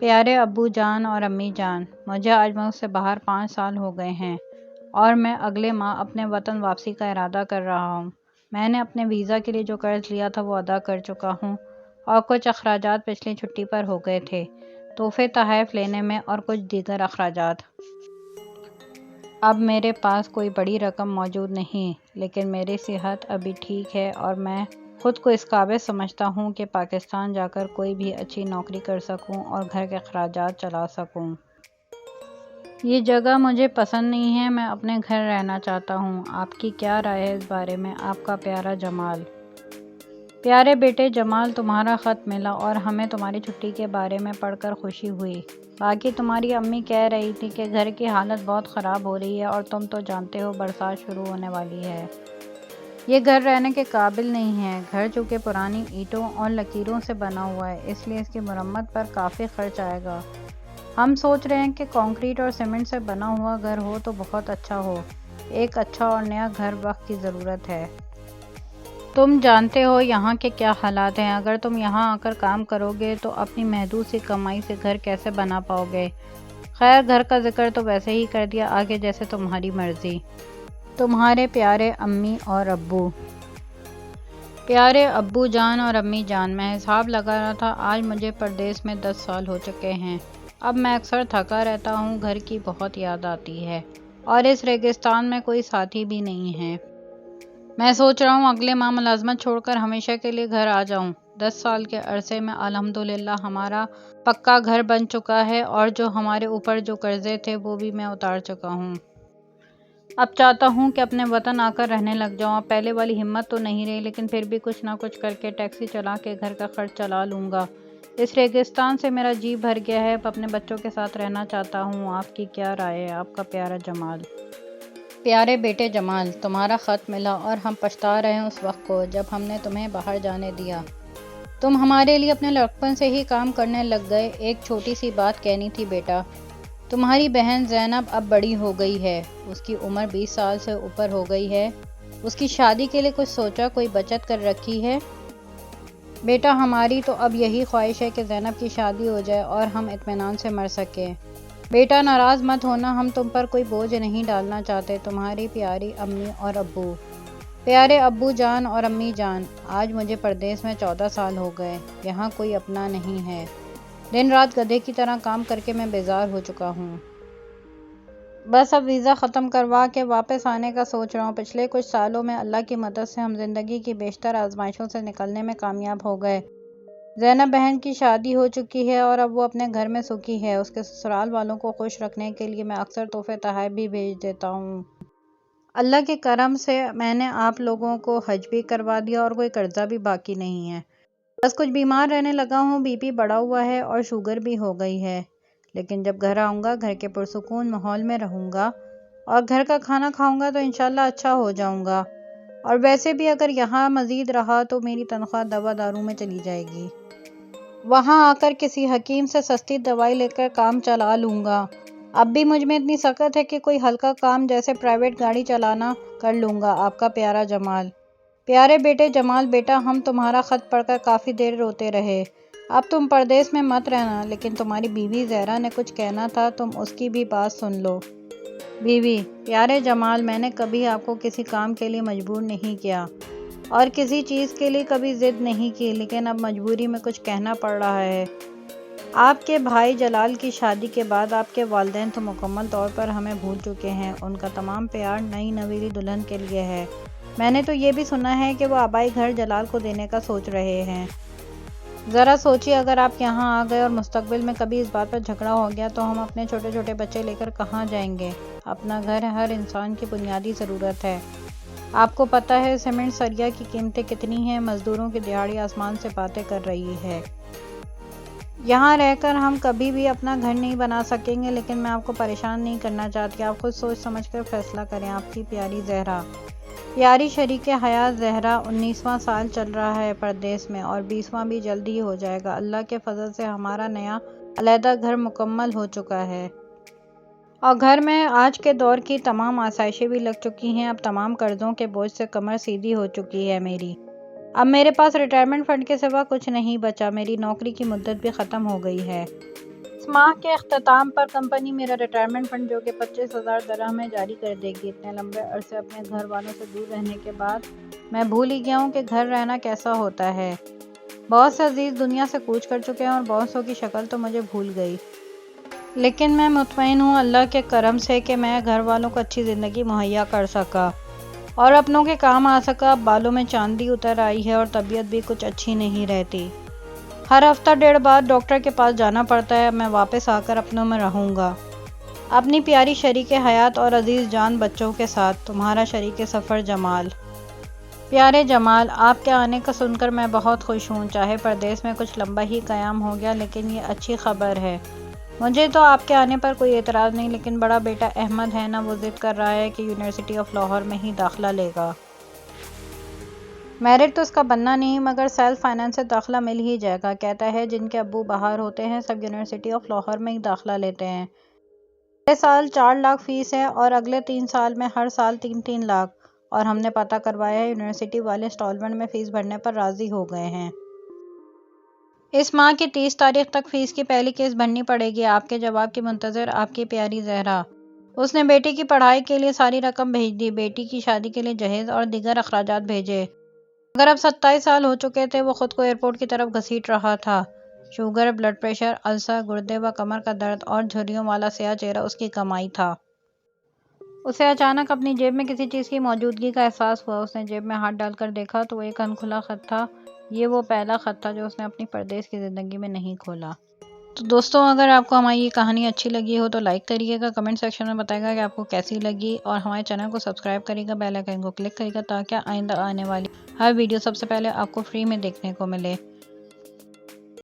پیارے ابو جان اور امی جان، مجھے آج ملک سے باہر 5 سال ہو گئے ہیں اور میں اگلے ماہ اپنے وطن واپسی کا ارادہ کر رہا ہوں۔ میں نے اپنے ویزا کے لیے جو قرض لیا تھا وہ ادا کر چکا ہوں اور کچھ اخراجات پچھلی چھٹی پر ہو گئے تھے، تحفے تحائف لینے میں اور کچھ دیگر اخراجات۔ اب میرے پاس کوئی بڑی رقم موجود نہیں، لیکن میری صحت ابھی ٹھیک ہے اور میں خود کو اس قابل سمجھتا ہوں کہ پاکستان جا کر کوئی بھی اچھی نوکری کر سکوں اور گھر کے اخراجات چلا سکوں۔ یہ جگہ مجھے پسند نہیں ہے، میں اپنے گھر رہنا چاہتا ہوں۔ آپ کی کیا رائے ہے اس بارے میں؟ آپ کا پیارا جمال۔ پیارے بیٹے جمال، تمہارا خط ملا اور ہمیں تمہاری چھٹی کے بارے میں پڑھ کر خوشی ہوئی۔ باقی تمہاری امی کہہ رہی تھی کہ گھر کی حالت بہت خراب ہو رہی ہے اور تم تو جانتے ہو برسات شروع ہونے والی ہے۔ یہ گھر رہنے کے قابل نہیں ہے۔ گھر چونکہ پرانی اینٹوں اور لکیروں سے بنا ہوا ہے، اس لیے اس کی مرمت پر کافی خرچ آئے گا۔ ہم سوچ رہے ہیں کہ کنکریٹ اور سیمنٹ سے بنا ہوا گھر ہو تو بہت اچھا ہو۔ ایک اچھا اور نیا گھر وقت کی ضرورت ہے۔ تم جانتے ہو یہاں کے کیا حالات ہیں۔ اگر تم یہاں آ کر کام کرو گے تو اپنی محدود سی کمائی سے گھر کیسے بنا پاؤ گے؟ خیر، گھر کا ذکر تو ویسے ہی کر دیا، آگے جیسے تمہاری مرضی۔ تمہارے پیارے امی اور ابو۔ پیارے ابو جان اور امی جان، میں حساب لگا رہا تھا، آج مجھے پردیس میں 10 سال ہو چکے ہیں۔ اب میں اکثر تھکا رہتا ہوں، گھر کی بہت یاد آتی ہے اور اس ریگستان میں کوئی ساتھی بھی نہیں ہے۔ میں سوچ رہا ہوں اگلے ماہ ملازمت چھوڑ کر ہمیشہ کے لیے گھر آ جاؤں۔ 10 سال کے عرصے میں الحمدللہ ہمارا پکا گھر بن چکا ہے اور جو ہمارے اوپر جو قرضے تھے وہ بھی میں اتار چکا ہوں۔ اب چاہتا ہوں کہ اپنے وطن آ کر رہنے لگ جاؤں۔ اب پہلے والی ہمت تو نہیں رہی، لیکن پھر بھی کچھ نہ کچھ کر کے ٹیکسی چلا کے گھر کا خرچ چلا لوں گا۔ اس ریگستان سے میرا جی بھر گیا ہے، اب اپنے بچوں کے ساتھ رہنا چاہتا ہوں۔ آپ کی کیا رائے ہے؟ آپ کا پیارا جمال۔ پیارے بیٹے جمال، تمہارا خط ملا اور ہم پچھتا رہے ہیں اس وقت کو جب ہم نے تمہیں باہر جانے دیا۔ تم ہمارے لیے اپنے لڑکپن سے ہی کام کرنے لگ گئے۔ ایک چھوٹی سی بات کہنی تھی بیٹا، تمہاری بہن زینب اب بڑی ہو گئی ہے، اس کی عمر 20 سال سے اوپر ہو گئی ہے۔ اس کی شادی کے لیے کچھ سوچا، کوئی بچت کر رکھی ہے؟ بیٹا، ہماری تو اب یہی خواہش ہے کہ زینب کی شادی ہو جائے اور ہم اطمینان سے مر سکیں۔ بیٹا ناراض مت ہونا، ہم تم پر کوئی بوجھ نہیں ڈالنا چاہتے۔ تمہاری پیاری امی اور ابو۔ پیارے ابو جان اور امی جان، آج مجھے پردیس میں 14 سال ہو گئے، یہاں کوئی اپنا نہیں ہے۔ دن رات گدھے کی طرح کام کر کے میں بیزار ہو چکا ہوں۔ بس اب ویزا ختم کروا کے واپس آنے کا سوچ رہا ہوں۔ پچھلے کچھ سالوں میں اللہ کی مدد سے ہم زندگی کی بیشتر آزمائشوں سے نکلنے میں کامیاب ہو گئے۔ زینب بہن کی شادی ہو چکی ہے اور اب وہ اپنے گھر میں سکھی ہے۔ اس کے سسرال والوں کو خوش رکھنے کے لیے میں اکثر تحفے تحائف بھی بھیج دیتا ہوں۔ اللہ کے کرم سے میں نے آپ لوگوں کو حج بھی کروا دیا اور کوئی قرضہ بھی باقی نہیں ہے۔ بس کچھ بیمار رہنے لگا ہوں، بی پی بڑھا ہوا ہے اور شوگر بھی ہو گئی ہے، لیکن جب گھر آؤں گا، گھر کے پرسکون ماحول میں رہوں گا اور گھر کا کھانا کھاؤں گا تو انشاءاللہ اچھا ہو جاؤں گا۔ اور ویسے بھی اگر یہاں مزید رہا تو میری تنخواہ دوا دارو میں چلی جائے گی۔ وہاں آ کر کسی حکیم سے سستی دوائی لے کر کام چلا لوں گا۔ اب بھی مجھ میں اتنی سکت ہے کہ کوئی ہلکا کام جیسے پرائیویٹ گاڑی چلانا کر لوں گا۔ آپ کا پیارا جمال۔ پیارے بیٹے جمال بیٹا، ہم تمہارا خط پڑھ کر کافی دیر روتے رہے۔ اب تم پردیس میں مت رہنا، لیکن تمہاری بیوی زہرا نے کچھ کہنا تھا، تم اس کی بھی بات سن لو۔ بیوی۔ پیارے جمال، میں نے کبھی آپ کو کسی کام کے لیے مجبور نہیں کیا اور کسی چیز کے لیے کبھی ضد نہیں کی، لیکن اب مجبوری میں کچھ کہنا پڑ رہا ہے۔ آپ کے بھائی جلال کی شادی کے بعد آپ کے والدین تو مکمل طور پر ہمیں بھول چکے ہیں۔ ان کا تمام پیار نئی نویلی دلہن کے لیے ہے۔ میں نے تو یہ بھی سنا ہے کہ وہ آبائی گھر جلال کو دینے کا سوچ رہے ہیں۔ ذرا سوچیے، اگر آپ یہاں آ گئے اور مستقبل میں کبھی اس بات پر جھگڑا ہو گیا تو ہم اپنے چھوٹے چھوٹے بچے لے کر کہاں جائیں گے؟ اپنا گھر ہر انسان کی بنیادی ضرورت ہے۔ آپ کو پتہ ہے سیمنٹ سریا کی قیمتیں کتنی ہیں، مزدوروں کی دہاڑی آسمان سے باتیں کر رہی ہے۔ یہاں رہ کر ہم کبھی بھی اپنا گھر نہیں بنا سکیں گے، لیکن میں آپ کو پریشان نہیں کرنا چاہتی، آپ خود سوچ سمجھ کر فیصلہ کریں۔ آپ کی پیاری زہرا۔ پیاری شریک حیات زہرا، 19واں سال چل رہا ہے پردیس میں اور 20واں بھی جلد ہی ہو جائے گا۔ اللہ کے فضل سے ہمارا نیا علیحدہ گھر مکمل ہو چکا ہے اور گھر میں آج کے دور کی تمام آسائشیں بھی لگ چکی ہیں۔ اب تمام قرضوں کے بوجھ سے کمر سیدھی ہو چکی ہے میری۔ اب میرے پاس ریٹائرمنٹ فنڈ کے سوا کچھ نہیں بچا، میری نوکری کی مدت بھی ختم ہو گئی ہے۔ اس ماہ کے اختتام پر کمپنی میرا ریٹائرمنٹ فنڈ جو کہ 25,000 درہم ہے جاری کر دے گی۔ اتنے لمبے عرصے اپنے گھر والوں سے دور رہنے کے بعد میں بھول ہی گیا ہوں کہ گھر رہنا کیسا ہوتا ہے۔ بہت سے عزیز دنیا سے کوچ کر چکے ہیں اور بہت سو کی شکل تو مجھے بھول گئی، لیکن میں مطمئن ہوں اللہ کے کرم سے کہ میں گھر والوں کو اچھی زندگی مہیا کر سکا اور اپنوں کے کام آ سکا۔ اب بالوں میں چاندی اتر آئی ہے اور طبیعت بھی کچھ اچھی نہیں رہتی۔ ہر ہفتہ 1.5 بار ڈاکٹر کے پاس جانا پڑتا ہے۔ میں واپس آ کر اپنوں میں رہوں گا، اپنی پیاری شریک حیات اور عزیز جان بچوں کے ساتھ۔ تمہارا شریک سفر جمال۔ پیارے جمال، آپ کے آنے کا سن کر میں بہت خوش ہوں۔ چاہے پردیس میں کچھ لمبا ہی قیام ہو گیا، لیکن یہ اچھی خبر ہے۔ مجھے تو آپ کے آنے پر کوئی اعتراض نہیں، لیکن بڑا بیٹا احمد ہے نا، وہ ضد کر رہا ہے کہ یونیورسٹی آف لاہور میں ہی داخلہ لے گا۔ میرٹ تو اس کا بننا نہیں، مگر سیلف فائنانس سے داخلہ مل ہی جائے گا۔ کہتا ہے جن کے ابو باہر ہوتے ہیں سب یونیورسٹی آف لاہور میں ہی داخلہ لیتے ہیں۔ پہلے سال 4 لاکھ فیس ہے اور اگلے 3 سال میں ہر سال 3 لاکھ، اور ہم نے پتہ کروایا ہے یونیورسٹی والے انسٹالمنٹ میں فیس بھرنے پر راضی ہو گئے ہیں۔ اس ماہ کی 30 تاریخ تک فیس کی پہلی قسط بھرنی پڑے گی۔ آپ کے جواب کی منتظر، آپ کی پیاری زہرا۔ اس نے بیٹی کی پڑھائی کے لیے ساری رقم بھیج دی، بیٹی کی شادی کے لیے جہیز اور دیگر اخراجات بھیجے۔ مگر اب 27 سال ہو چکے تھے، وہ خود کو ایئرپورٹ کی طرف گھسیٹ رہا تھا۔ شوگر، بلڈ پریشر، السر، گردے و کمر کا درد اور جھریوں والا سیاہ چہرہ اس کی کمائی تھا۔ اسے اچانک اپنی جیب میں کسی چیز کی موجودگی کا احساس ہوا۔ اس نے جیب میں ہاتھ ڈال کر دیکھا تو وہ ایک انکھلا خط تھا۔ یہ وہ پہلا خط تھا جو اس نے اپنی پردیس کی زندگی میں نہیں کھولا۔ تو دوستوں، اگر آپ کو ہماری یہ کہانی اچھی لگی ہو تو لائک کریے گا، کمنٹ سیکشن میں بتائے گا کہ آپ کو کیسی لگی، اور ہمارے چینل کو سبسکرائب کریے گا، بیل آئیکن کو کلک کریے گا تاکہ آئندہ آنے والی ہر ویڈیو سب سے پہلے آپ کو فری میں دیکھنے کو ملے۔